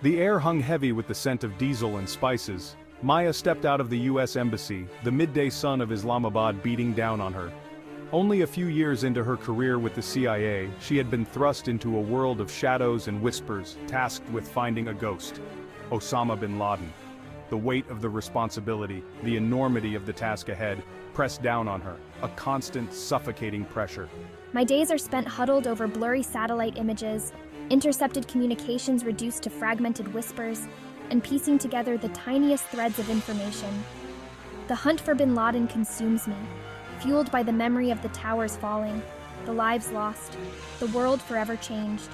The air hung heavy with the scent of diesel and spices. Maya stepped out of the US Embassy, the midday sun of Islamabad beating down on her. Only a few years into her career with the CIA, she had been thrust into a world of shadows and whispers, tasked with finding a ghost. Osama bin Laden. The weight of the responsibility, the enormity of the task ahead, pressed down on her, a constant, suffocating pressure. My days are spent huddled over blurry satellite images, intercepted communications reduced to fragmented whispers, and piecing together the tiniest threads of information. The hunt for bin Laden consumes me, fueled by the memory of the towers falling, the lives lost, the world forever changed.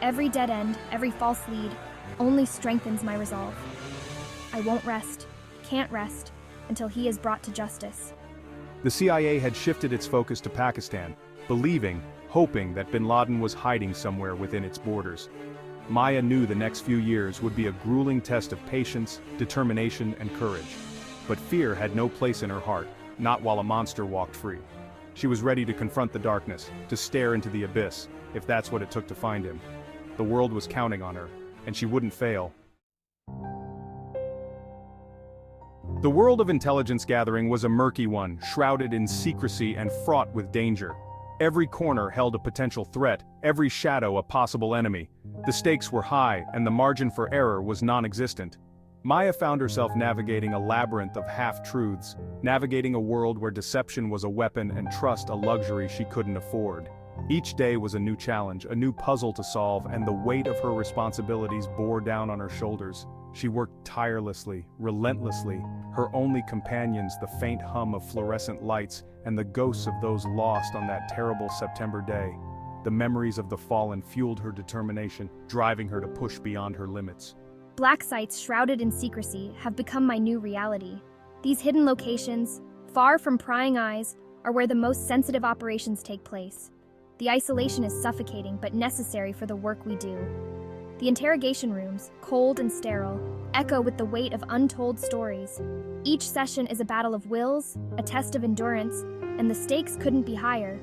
Every dead end, every false lead, only strengthens my resolve. I won't rest, can't rest, until he is brought to justice. The CIA had shifted its focus to Pakistan, hoping that bin Laden was hiding somewhere within its borders. Maya knew the next few years would be a grueling test of patience, determination, and courage. But fear had no place in her heart, not while a monster walked free. She was ready to confront the darkness, to stare into the abyss, if that's what it took to find him. The world was counting on her, and she wouldn't fail. The world of intelligence gathering was a murky one, shrouded in secrecy and fraught with danger. Every corner held a potential threat, every shadow a possible enemy. The stakes were high, and the margin for error was non-existent. Maya found herself navigating a labyrinth of half-truths, navigating a world where deception was a weapon and trust a luxury she couldn't afford. Each day was a new challenge, a new puzzle to solve, and the weight of her responsibilities bore down on her shoulders. She worked tirelessly, relentlessly, her only companions the faint hum of fluorescent lights and the ghosts of those lost on that terrible September day. The memories of the fallen fueled her determination, driving her to push beyond her limits. Black sites shrouded in secrecy have become my new reality. These hidden locations, far from prying eyes, are where the most sensitive operations take place. The isolation is suffocating but necessary for the work we do. The interrogation rooms, cold and sterile, echo with the weight of untold stories. Each session is a battle of wills, a test of endurance, and the stakes couldn't be higher.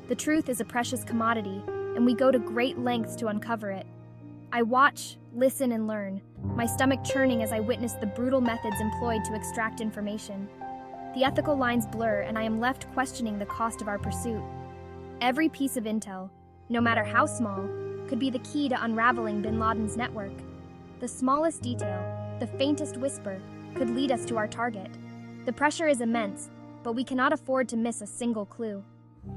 The truth is a precious commodity, and we go to great lengths to uncover it. I watch, listen, and learn, my stomach churning as I witness the brutal methods employed to extract information. The ethical lines blur, and I am left questioning the cost of our pursuit. Every piece of intel, no matter how small, could be the key to unraveling bin Laden's network. The smallest detail, the faintest whisper, could lead us to our target. The pressure is immense, but we cannot afford to miss a single clue.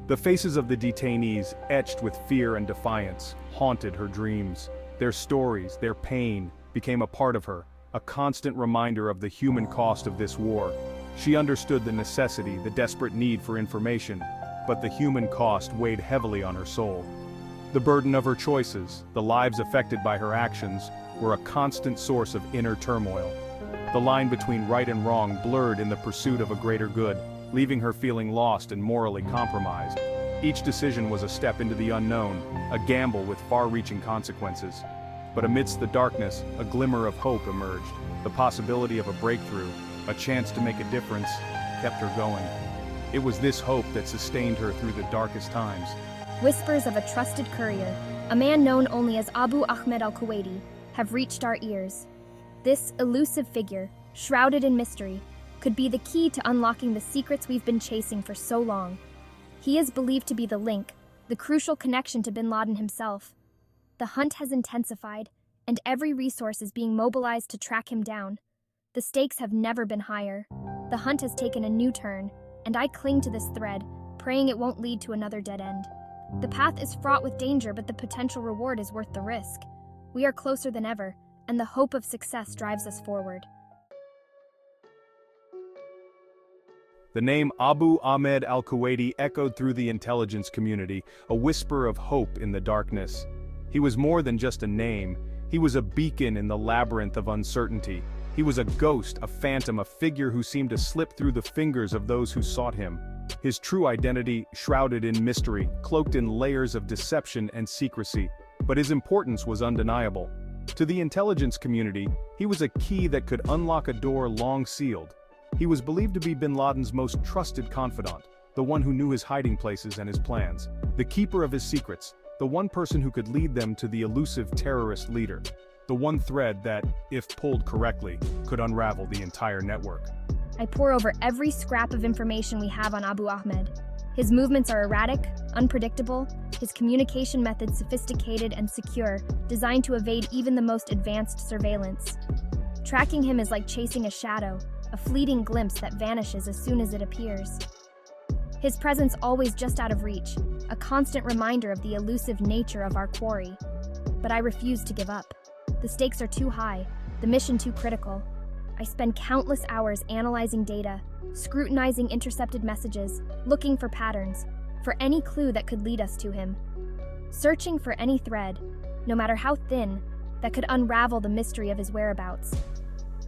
The faces of the detainees, etched with fear and defiance, haunted her dreams. Their stories, their pain, became a part of her, a constant reminder of the human cost of this war. She understood the necessity, the desperate need for information, but the human cost weighed heavily on her soul. The burden of her choices, the lives affected by her actions, were a constant source of inner turmoil. The line between right and wrong blurred in the pursuit of a greater good, leaving her feeling lost and morally compromised. Each decision was a step into the unknown, a gamble with far-reaching consequences. But amidst the darkness, a glimmer of hope emerged. The possibility of a breakthrough, a chance to make a difference, kept her going. It was this hope that sustained her through the darkest times. Whispers of a trusted courier, a man known only as Abu Ahmed al-Kuwaiti, have reached our ears. This elusive figure, shrouded in mystery, could be the key to unlocking the secrets we've been chasing for so long. He is believed to be the link, the crucial connection to bin Laden himself. The hunt has intensified, and every resource is being mobilized to track him down. The stakes have never been higher. The hunt has taken a new turn, and I cling to this thread, praying it won't lead to another dead end. The path is fraught with danger, but the potential reward is worth the risk. We are closer than ever, and the hope of success drives us forward. The name Abu Ahmed al-Kuwaiti echoed through the intelligence community, a whisper of hope in the darkness. He was more than just a name. He was a beacon in the labyrinth of uncertainty. He was a ghost, a phantom, a figure who seemed to slip through the fingers of those who sought him. His true identity, shrouded in mystery, cloaked in layers of deception and secrecy, but his importance was undeniable. To the intelligence community, he was a key that could unlock a door long sealed. He was believed to be bin Laden's most trusted confidant, the one who knew his hiding places and his plans, the keeper of his secrets, the one person who could lead them to the elusive terrorist leader. The one thread that, if pulled correctly, could unravel the entire network. I pore over every scrap of information we have on Abu Ahmed. His movements are erratic, unpredictable, his communication methods sophisticated and secure, designed to evade even the most advanced surveillance. Tracking him is like chasing a shadow, a fleeting glimpse that vanishes as soon as it appears. His presence always just out of reach, a constant reminder of the elusive nature of our quarry. But I refuse to give up. The stakes are too high, the mission too critical. I spend countless hours analyzing data, scrutinizing intercepted messages, looking for patterns, for any clue that could lead us to him. Searching for any thread, no matter how thin, that could unravel the mystery of his whereabouts.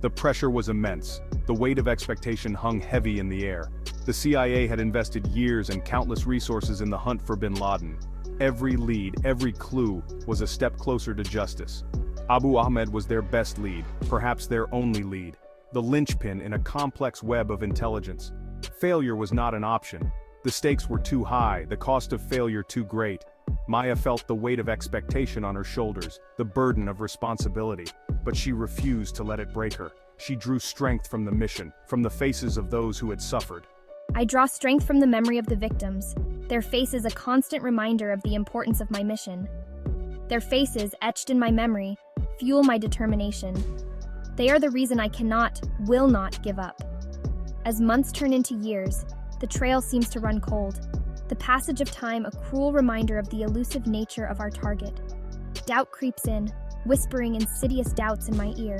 The pressure was immense. The weight of expectation hung heavy in the air. The CIA had invested years and countless resources in the hunt for bin Laden. Every lead, every clue, was a step closer to justice. Abu Ahmed was their best lead, perhaps their only lead, the linchpin in a complex web of intelligence. Failure was not an option. The stakes were too high, the cost of failure too great. Maya felt the weight of expectation on her shoulders, the burden of responsibility, but she refused to let it break her. She drew strength from the mission, from the faces of those who had suffered. I draw strength from the memory of the victims, their faces a constant reminder of the importance of my mission. Their faces, etched in my memory, fuel my determination. They are the reason I will not give up. As months turn into years, the trail seems to run cold. The passage of time a cruel reminder of the elusive nature of our target. Doubt creeps in, whispering insidious doubts in my ear.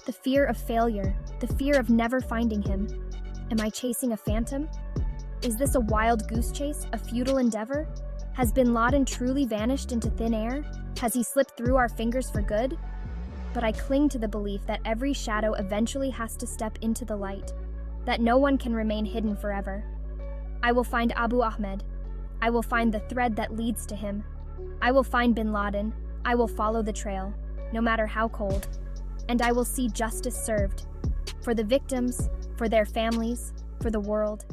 The fear of failure, the fear of never finding him. Am I chasing a phantom? Is this a wild goose chase, a futile endeavor? Has bin Laden truly vanished into thin air? Has he slipped through our fingers for good? But I cling to the belief that every shadow eventually has to step into the light, that no one can remain hidden forever. I will find Abu Ahmed. I will find the thread that leads to him. I will find bin Laden. I will follow the trail, no matter how cold. And I will see justice served. For the victims, for their families, for the world.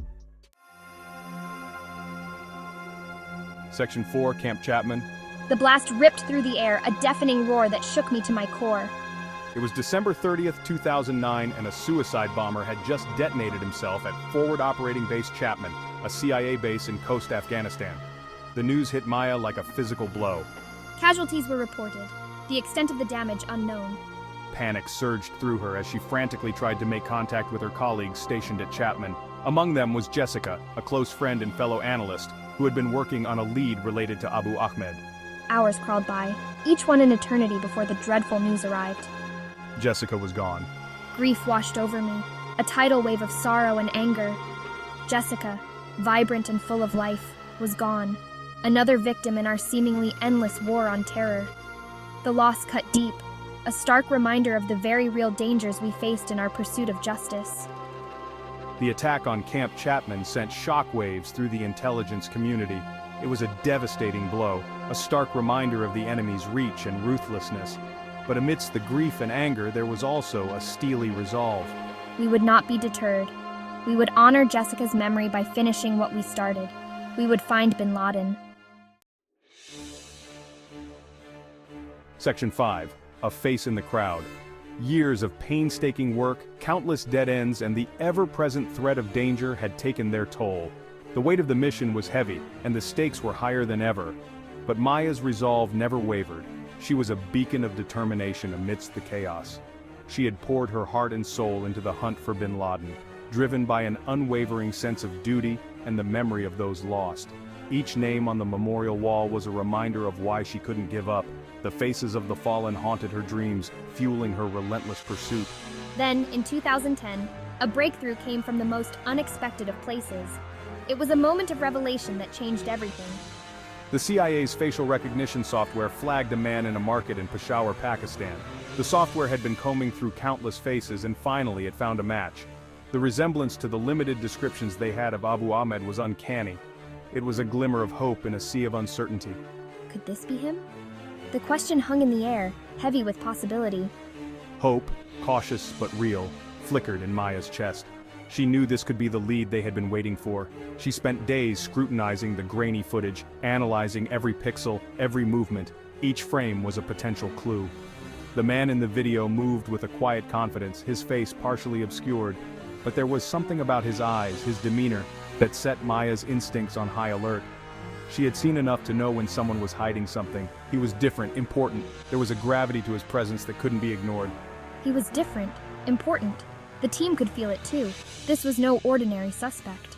Section 4, Camp Chapman. The blast ripped through the air, a deafening roar that shook me to my core. It was December 30th, 2009, and a suicide bomber had just detonated himself at Forward Operating Base Chapman, a CIA base in Coast Afghanistan. The news hit Maya like a physical blow. Casualties were reported, the extent of the damage unknown. Panic surged through her as she frantically tried to make contact with her colleagues stationed at Chapman. Among them was Jessica, a close friend and fellow analyst, who had been working on a lead related to Abu Ahmed. Hours crawled by, each one an eternity before the dreadful news arrived. Jessica was gone. Grief washed over me, a tidal wave of sorrow and anger. Jessica, vibrant and full of life, was gone. Another victim in our seemingly endless war on terror. The loss cut deep, a stark reminder of the very real dangers we faced in our pursuit of justice. The attack on Camp Chapman sent shockwaves through the intelligence community. It was a devastating blow, a stark reminder of the enemy's reach and ruthlessness. But amidst the grief and anger, there was also a steely resolve. We would not be deterred. We would honor Jessica's memory by finishing what we started. We would find bin Laden. Section 5. A face in the crowd. Years of painstaking work, countless dead ends, and the ever-present threat of danger had taken their toll. The weight of the mission was heavy, and the stakes were higher than ever. But Maya's resolve never wavered. She was a beacon of determination amidst the chaos. She had poured her heart and soul into the hunt for bin Laden, driven by an unwavering sense of duty and the memory of those lost. Each name on the memorial wall was a reminder of why she couldn't give up. The faces of the fallen haunted her dreams, fueling her relentless pursuit. Then, in 2010, a breakthrough came from the most unexpected of places. It was a moment of revelation that changed everything. The CIA's facial recognition software flagged a man in a market in Peshawar, Pakistan. The software had been combing through countless faces and finally it found a match. The resemblance to the limited descriptions they had of Abu Ahmed was uncanny. It was a glimmer of hope in a sea of uncertainty. Could this be him? The question hung in the air, heavy with possibility. Hope, cautious but real, flickered in Maya's chest. She knew this could be the lead they had been waiting for. She spent days scrutinizing the grainy footage, analyzing every pixel, every movement. Each frame was a potential clue. The man in the video moved with a quiet confidence, his face partially obscured, but there was something about his eyes, his demeanor, that set Maya's instincts on high alert. She had seen enough to know when someone was hiding something. He was different, important. There was a gravity to his presence that couldn't be ignored. He was different, important. The team could feel it too. This was no ordinary suspect.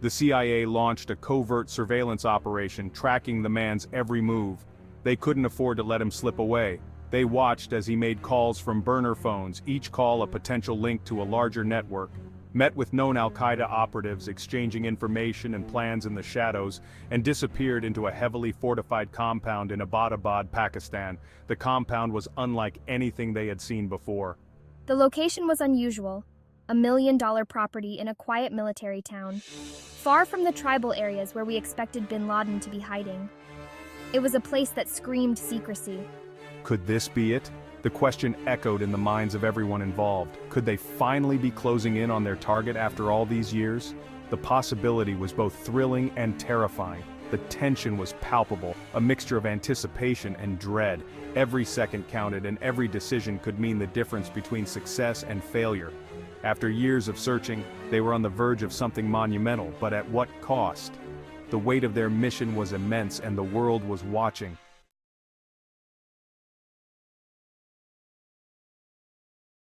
The CIA launched a covert surveillance operation, tracking the man's every move. They couldn't afford to let him slip away. They watched as he made calls from burner phones, each call a potential link to a larger network. Met with known al-Qaeda operatives exchanging information and plans in the shadows, and disappeared into a heavily fortified compound in Abbottabad, Pakistan. The compound was unlike anything they had seen before. The location was unusual, $1 million property in a quiet military town, far from the tribal areas where we expected bin Laden to be hiding. It was a place that screamed secrecy. Could this be it? The question echoed in the minds of everyone involved. Could they finally be closing in on their target after all these years? The possibility was both thrilling and terrifying. The tension was palpable, a mixture of anticipation and dread. Every second counted, and every decision could mean the difference between success and failure. After years of searching, they were on the verge of something monumental, but at what cost? The weight of their mission was immense, and the world was watching.